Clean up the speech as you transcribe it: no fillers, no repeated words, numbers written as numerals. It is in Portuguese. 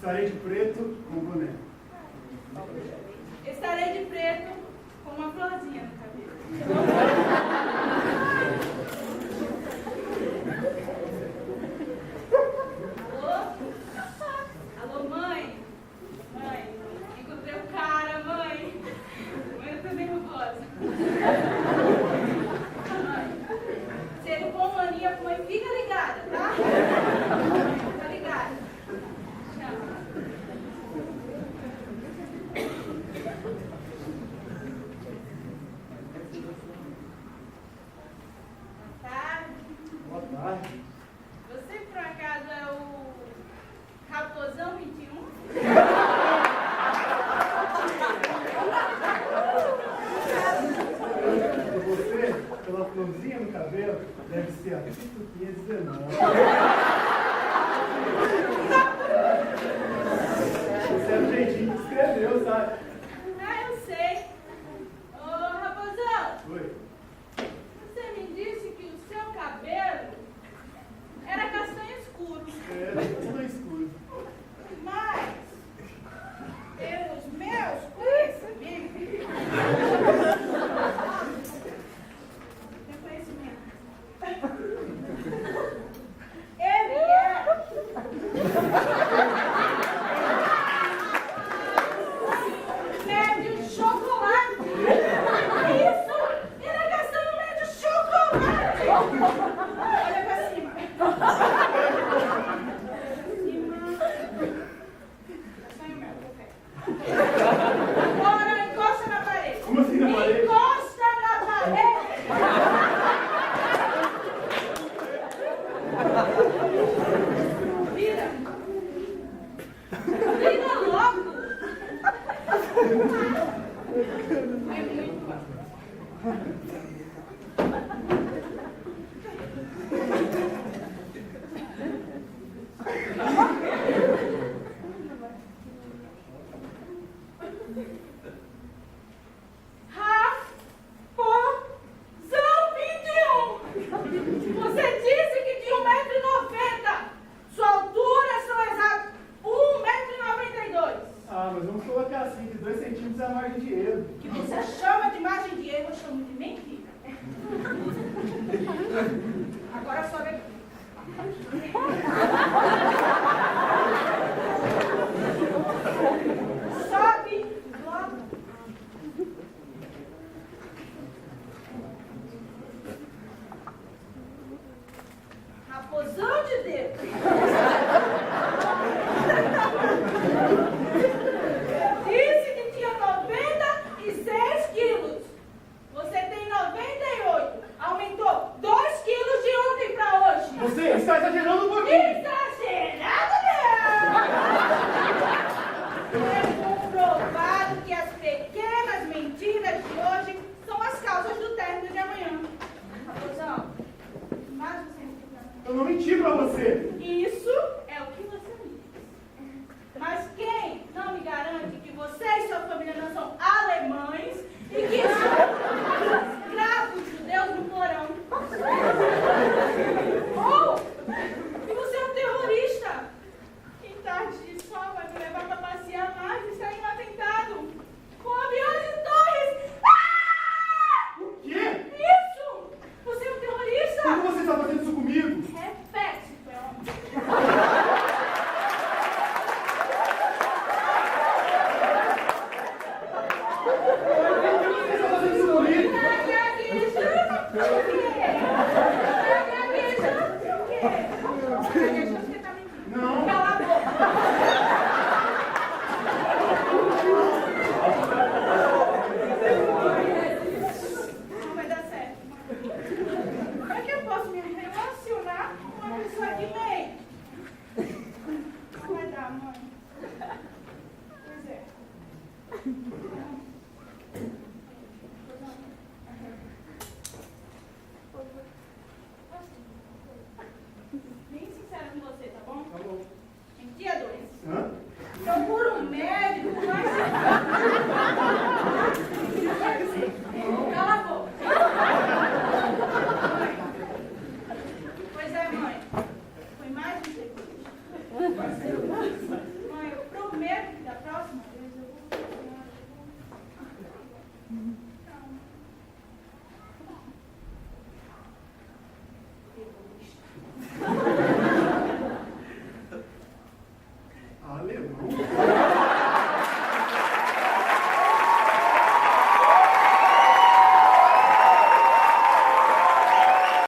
Estarei de preto com o boné. Estarei de preto com uma florzinha no cabelo. Alô? Alô, mãe? Mãe, encontrei o cara, mãe. Mãe, eu tô nervosa. Mãe, se ele for mania, mãe, fica ligada, tá? Fica ligada. Chama. Boa tarde. Você, por acaso, é o Raposão 21? Você, pela florzinha no cabelo, deve ser a Pituquinha 19. Você é do jeitinho que escreveu, sabe? Ah, eu sei. Ô, Raposão, Oi. você me disse que o seu cabelo era castanho escuro. É, tudo escuro. Mas, pelos meus conhecimentos, ele é médio chocolate. Isso! Ele é castanho médio chocolate. Olha pra cima. Castanho médio, ok. Agora encosta na parede. Como assim na parede? Encosta na parede. Vira. Vira logo. É muito fácil. Raposão 21. Você disse que tinha 1,90 m. Sua altura são exatos 1,92 m. Ah, mas vamos colocar assim, que 2 centímetros é a margem de erro. Que você chama de margem de erro, eu chamo de mentira. Agora sobe aqui. Sobe logo. Raposão de Deus. Disse que tinha 96 quilos. Você tem 98. Aumentou 2 quilos de ontem para hoje. Você está exagerando um pouquinho. Exagerado não! É comprovado que as pequenas mentiras de hoje são as causas do término de amanhã. Raposão, mas você não fica. Eu não menti pra você. Isso é o que você me diz. Mas quem não me garante que você e sua família não são alemães e que são escravos judeus no porão? Ou que você é um terrorista? Em tarde de sol vai me levar para passear mais e sair no atentado com aviões e torres. Ah! O quê? Isso! Você é um terrorista? Por que você está fazendo isso comigo? Repete, Pelão. Você está fazendo isso comigo? Não. Cala a boca. Não vai dar certo. Como é que eu posso me relacionar com uma pessoa que mente? Não vai dar, mãe. Pois é. Posso